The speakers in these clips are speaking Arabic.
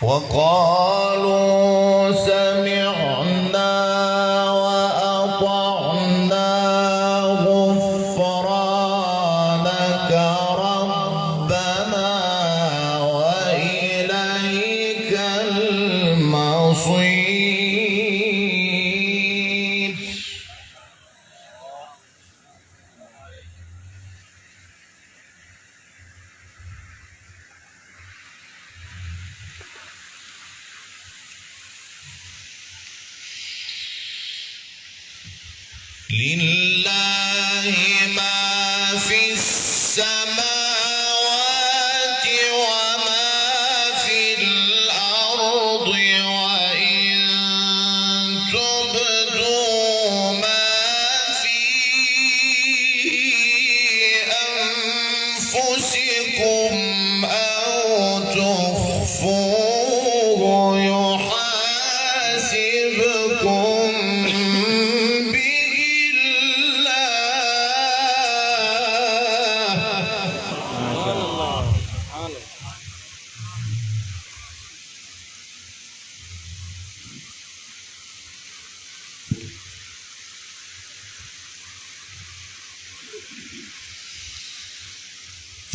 وقالوا سمعنا وأطعنا غفرانك ربنا وإليك المصير. لله ما في السماوات وما في الأرض وإن تبدوا ما في أنفسكم أو تخفوه يحاسبكم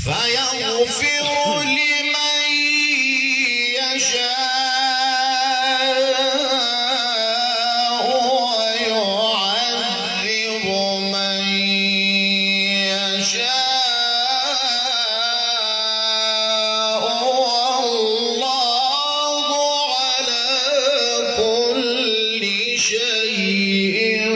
فيغفر لمن يشاء ويعذب من يشاء والله على كل شيء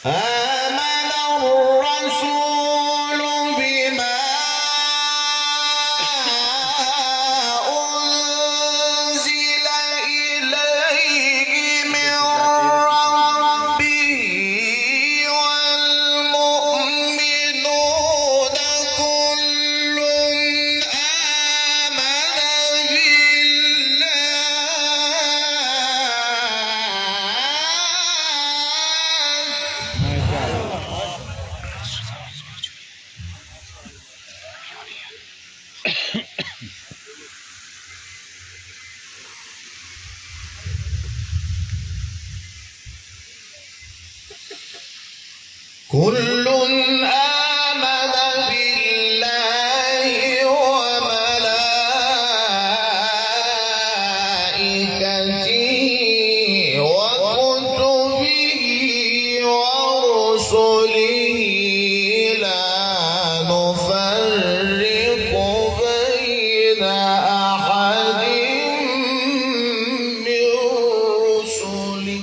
آمن الرسول بما أنزل إليه من ربه والمؤمنون كل آمن كل آمن بالله وملائكته وكتبه ورسله لا نفرق بين أحد من رسله.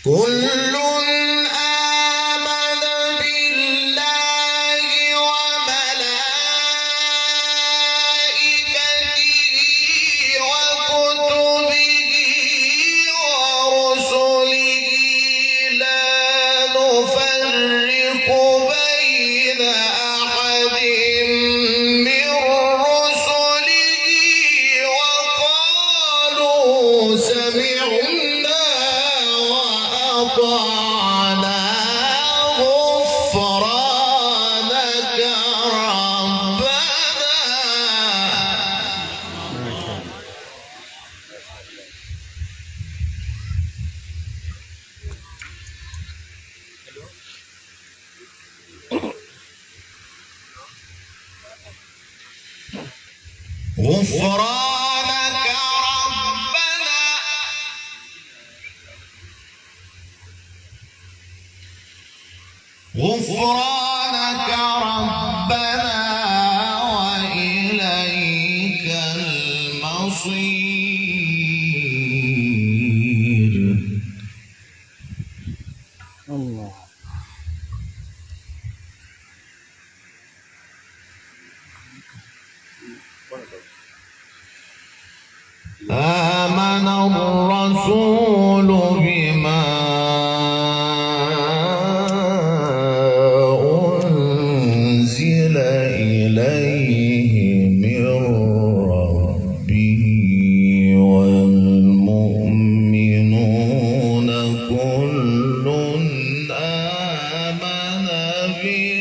كل آمن بالله وملائكته وكتبه ورسله لا نفرق بين أحد من رسله وقالوا سمعنا وأطعنا غفرانك ربنا. غفرانك ربنا غفرانك ربنا وإليك المصير. الله الرسول بما أنزل إليه من ربه والمؤمنون كل آمن بالله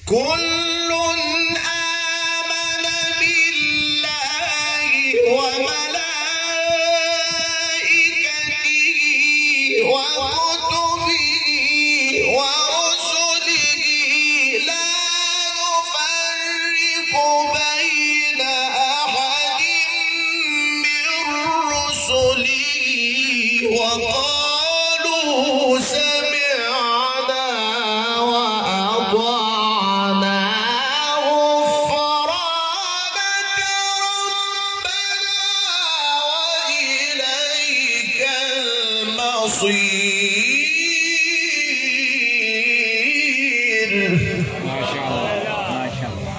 كل آمن بالله وملائكته وكتبه ورسله لا نفرق بين أحد من رسله وقالوا سمعنا وأطعنا غفرانك ربنا وإليك المصير. ما شاء الله ما شاء الله.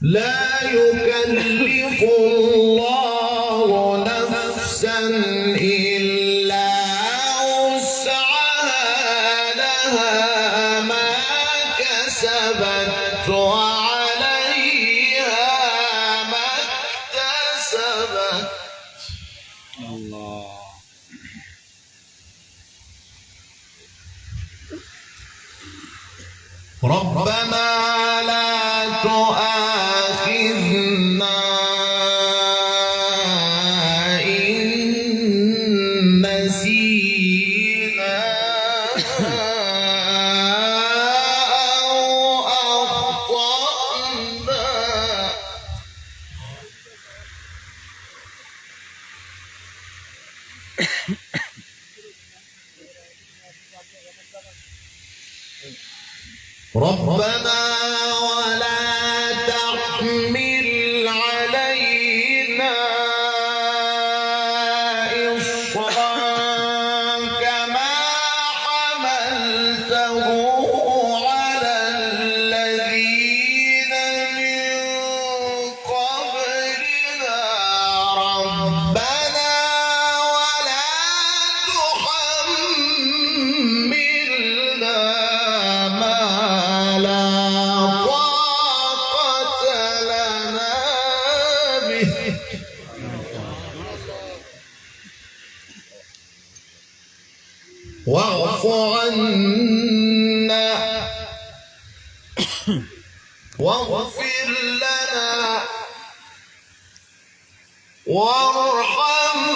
لا يكلف الله نفسا إلا وسعها لها ما كسبت وعليها ما اكتسبت. الله. ربنا لا تؤاخذنا إن نسينا أو أخطأنا. ربنا ولا تحمل علينا إصرا كما حملته على الذين من قبلنا ربنا ولا تحملنا ما لا طاقة لنا به واعف عنا واغفر لنا وارحمنا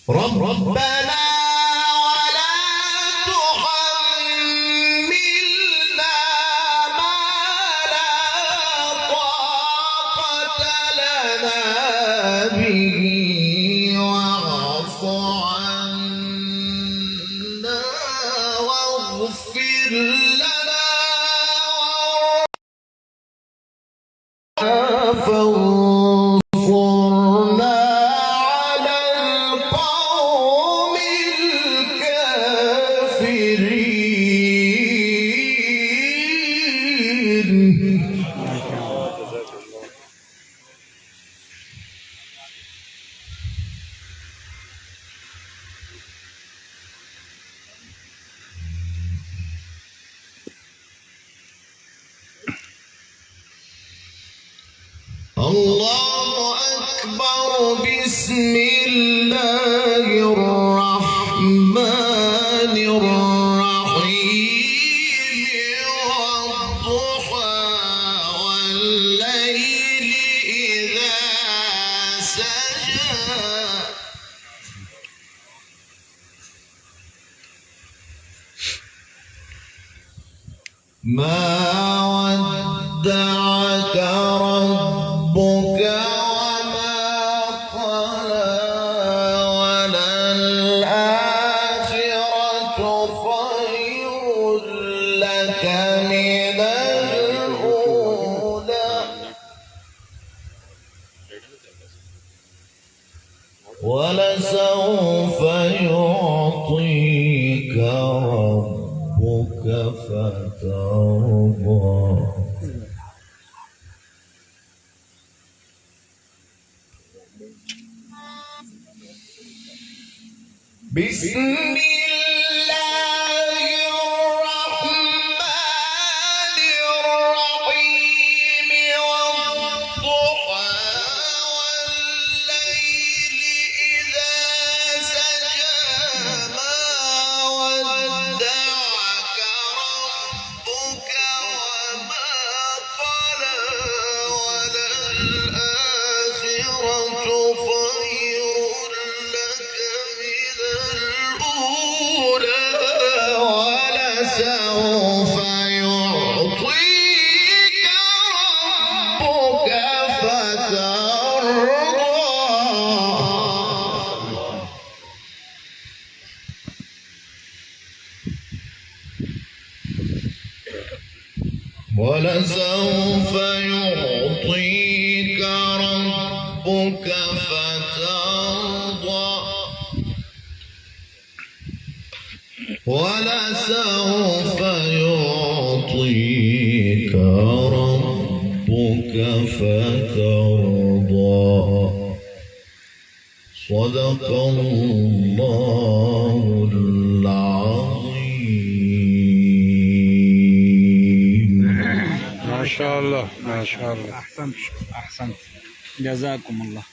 ربنا ولا تحملنا ما لا طاقة لنا به واعف عنا واغفر لنا فانصرنا على القوم الكافرين. الله أكبر. بسم الله الرحمن الرحيم. والضحى والليل إذا سجى. ما ودعك ربك وما قلى وللآخرة خير لك من الأولى ولسوف يعطيك ربك فترضى بسم الله الرحمن الرحيم والضحى والليل إذا سجى ما ودعك ربك وما قلى وللآخرة خير لك من الأولى ولسوف يعطيك ربك فترضى ولسوف يعطيك ربك فترضى ولسوف يعطيك ربك فترضى صدق الله العظيم. ما شاء الله ما شاء الله. أحسنت أحسنت. جزاكم الله.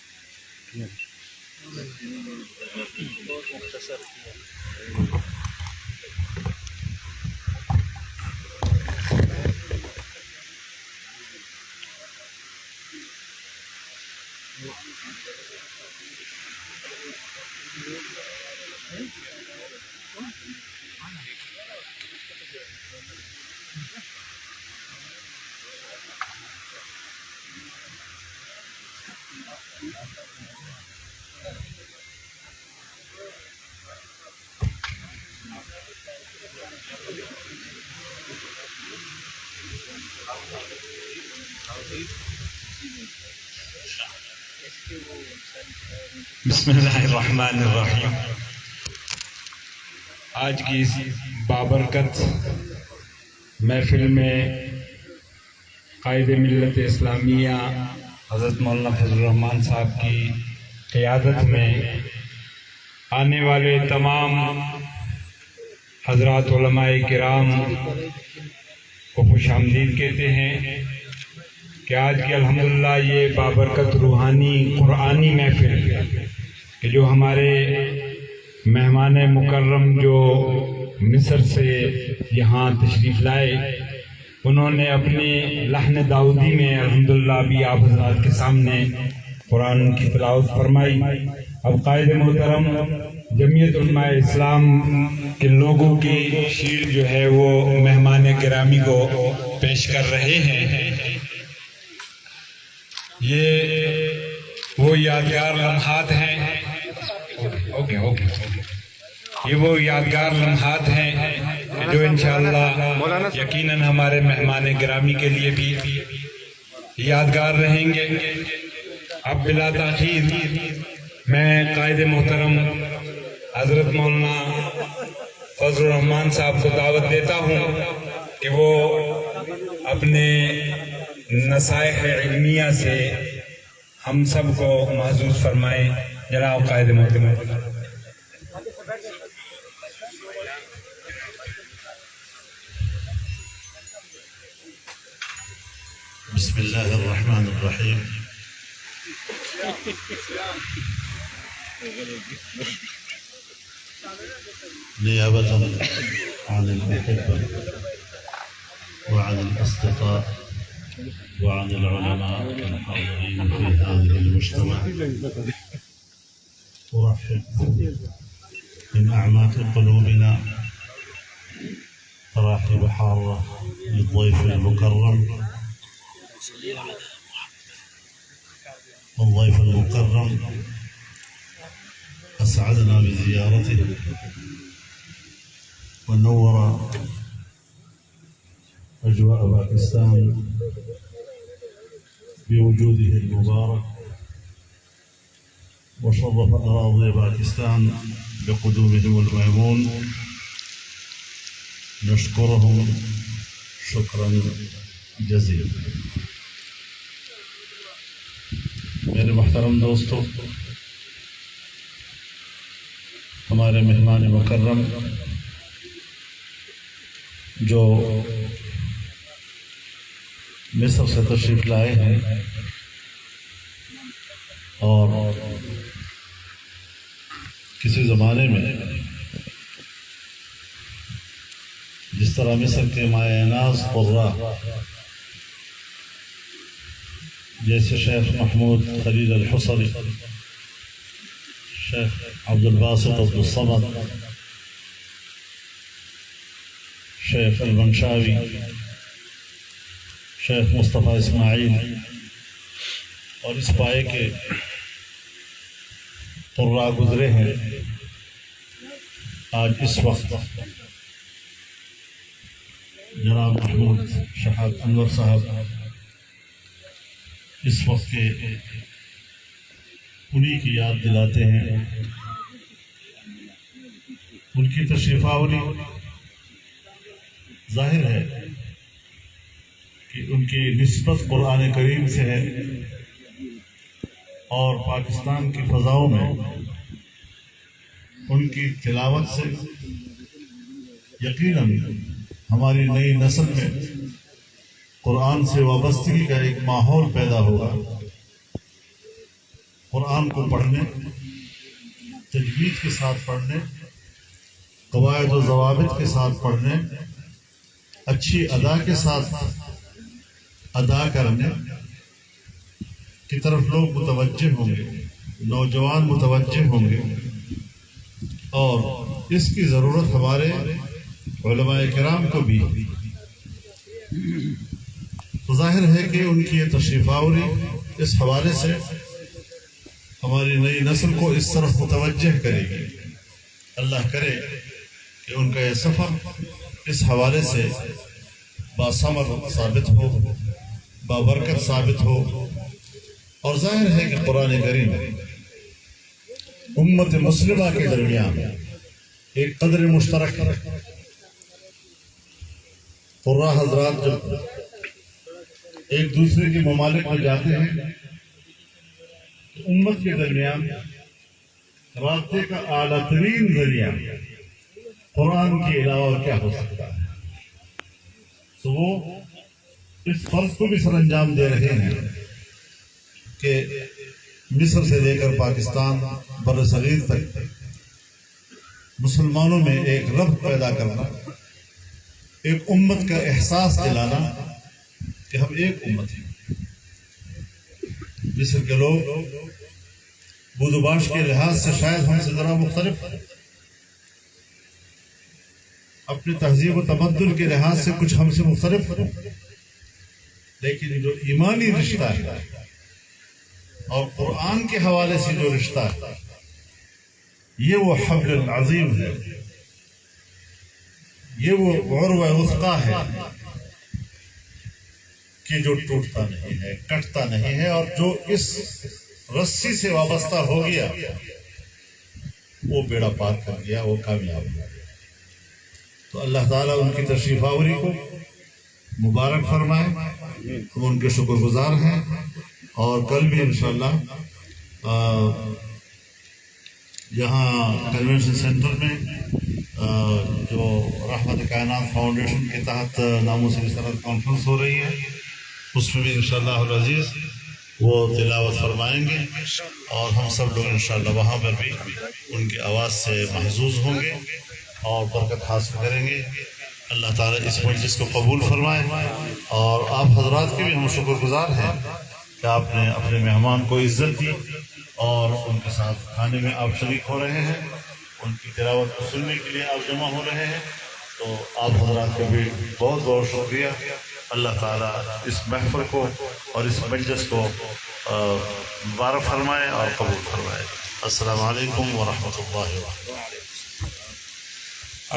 बिस्मिल्लाहिर्रहमानिर्रहीम। आज की इस बाबरकत महफिल में कायदे मिल्लत इस्लामिया हज़रत मौलाना फजलुर रहमान साहब की क़ियादत में आने वाले तमाम हज़रात उलमाए किराम को खुशामदीद कहते हैं कि आज की अल्हम्दुलिल्लाह ये बाबरकत रूहानी कुरानी महफिल कि जो हमारे मेहमान मुकर्रम जो मिस्र से यहाँ तशरीफ़ लाए, उन्होंने अपनी लहन दाऊदी में अल्हम्दुलिल्लाह भी आप हज़रात के सामने कुरान की तिलावत फरमाई। अब कायदे मोहतरम जमीयत उलमाए इस्लाम के लोगों की शीर जो है वो मेहमान गिरामी को पेश कर रहे हैं। ये वो यादगार लम्हात हैं। ये वो यादगार लम्हात हैं जो इंशाअल्लाह यकीनन हमारे मेहमान गिरामी के लिए भी यादगार रहेंगे। अब बिला ताखीर मैं कायदे मोहतरम हज़रत मौलाना फजलुर रहमान साहब को दावत देता हूँ कि वो अपने नसाइह इल्मिया से हम सब को महसूस फरमाए। जनाब कायदे मोहतरम। बिस्मिल्लाहिर्रहमानिर्रहीम। نيابة عن المحبة وعن الأصدقاء وعن العلماء الحاضرين في هذه المجتمع أرحب من أعماق قلوبنا تراحيب حارة للضيف المكرم. والضيف المكرم أسعدنا بزيارته ونور أجواء باكستان بوجوده المبارك، وشرف أراضي باكستان بقدومهم الميمون. نشكرهم شكرا جزيلا. میرے محترم دوستو، ہمارے مہمان مکرم جو مصر سے تشریف لائے ہیں اور کسی زمانے میں جس طرح مصر کے مائع ناز قراء جیسے شیخ محمود خلیل الحصری، شیخ عبد الباسط عبد الصمد، شیخ المنشاوی، شیخ مصطفیٰ اسماعیل اور اس پائے کے قراء گزرے ہیں، آج اس وقت جناب محمود شہاب انور صاحب اس وقت کے انہی کی یاد دلاتے ہیں. ان کی تشریف آوری ظاہر ہے کہ ان کی نسبت قرآن کریم سے ہے اور پاکستان کی فضاؤں میں ان کی تلاوت سے یقیناً ہماری نئی نسل میں قرآن سے وابستگی کا ایک ماحول پیدا ہوگا. قرآن کو پڑھنے، تجوید کے ساتھ پڑھنے، قواعد و ضوابط کے ساتھ پڑھنے، اچھی ادا کے ساتھ ادا کرنے کی طرف لوگ متوجہ ہوں گے، نوجوان متوجہ ہوں گے، اور اس کی ضرورت ہمارے علماء کرام کو بھی. تو ظاہر ہے کہ ان کی یہ تشریف آوری اس حوالے سے ہماری نئی نسل کو اس طرف متوجہ کرے گی. اللہ کرے کہ ان کا یہ سفر اس حوالے سے باثمر ثابت ہو، بابرکت ثابت ہو. اور ظاہر ہے کہ قرآن کریم امت مسلمہ کے درمیان ایک قدر مشترک ہے. قراء حضرات جب ایک دوسرے کے ممالک میں جاتے ہیں تو امت کے درمیان رابطے کا اعلیٰ ترین ذریعہ قرآن کے علاوہ کیا ہو سکتا ہے. تو وہ اس فرض کو بھی سر انجام دے رہے ہیں کہ مصر سے لے کر پاکستان بر صغیر تک مسلمانوں میں ایک ربط پیدا کرنا، ایک امت کا احساس دلانا کہ ہم ایک امت ہیں. مصر کے لوگ بود و باش کے لحاظ سے شاید ہم سے ذرا مختلف، اپنی تہذیب و تمدن کے لحاظ سے کچھ ہم سے مختلف، لیکن جو ایمانی رشتہ ہے اور قرآن کے حوالے سے جو رشتہ ہے یہ وہ حبل عظیم ہے، یہ وہ عروہ وثقہ ہے کہ جو ٹوٹتا نہیں ہے، کٹتا نہیں ہے، اور جو اس رسی سے وابستہ ہو گیا وہ بیڑا پار کر گیا، وہ کامیاب ہو گیا. تو اللہ تعالیٰ ان کی تشریف آوری کو مبارک فرمائے. ہم ان کے شکر گزار ہیں، اور کل بھی انشاءاللہ یہاں کنونشن سینٹر میں جو رحمت کائنات فاؤنڈیشن کے تحت ناموس رسالت کانفرنس ہو رہی ہے، اس میں بھی انشاءاللہ العزیز وہ تلاوت فرمائیں گے، اور ہم سب لوگ انشاءاللہ وہاں پر بھی ان کی آواز سے محظوظ ہوں گے اور برکت حاصل کریں گے. اللہ تعالیٰ اس مجلس کو قبول فرمائے. اور آپ حضرات کے بھی ہم شکر گزار ہیں کہ آپ نے اپنے مہمان کو عزت دی اور ان کے ساتھ کھانے میں آپ شریک ہو رہے ہیں، ان کی تلاوت کو سننے کے لیے آپ جمع ہو رہے ہیں. تو آپ حضرات کا بھی بہت بہت شکریہ. اللہ تعالیٰ اس محفل کو اور اس مجلس کو مبارک فرمائے اور قبول فرمائے. السلام علیکم ورحمۃ اللہ وبرکاتہ.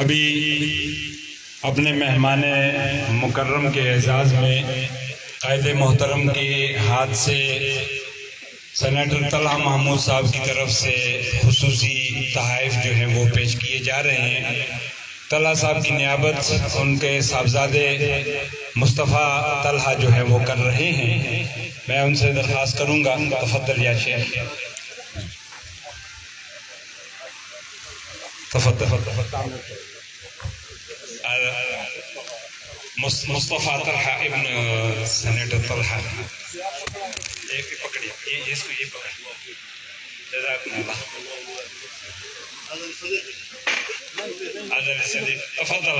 ابھی اپنے مہمان مکرم کے اعزاز میں قائد محترم کے ہاتھ سے سینیٹر طلحہ محمود صاحب کی طرف سے خصوصی تحائف جو ہیں وہ پیش کیے جا رہے ہیں. طلحہ صاحب کی نیابت ان کے صاحبزادے مصطفیٰ طلحہ جو ہیں وہ کر رہے ہیں. میں ان سے درخواست کروں گا تفضل یا شیخ. تفضل. مصطفیٰ طلحہ ابن سینیٹر طلحہ. ایک پکڑی اس کو یہ پکڑی. جزاکم اللہ. حضرت صدیق تفضل.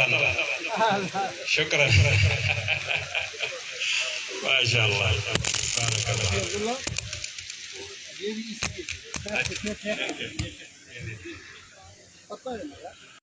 شکرا. ماشاء اللہ. بارک اللہ.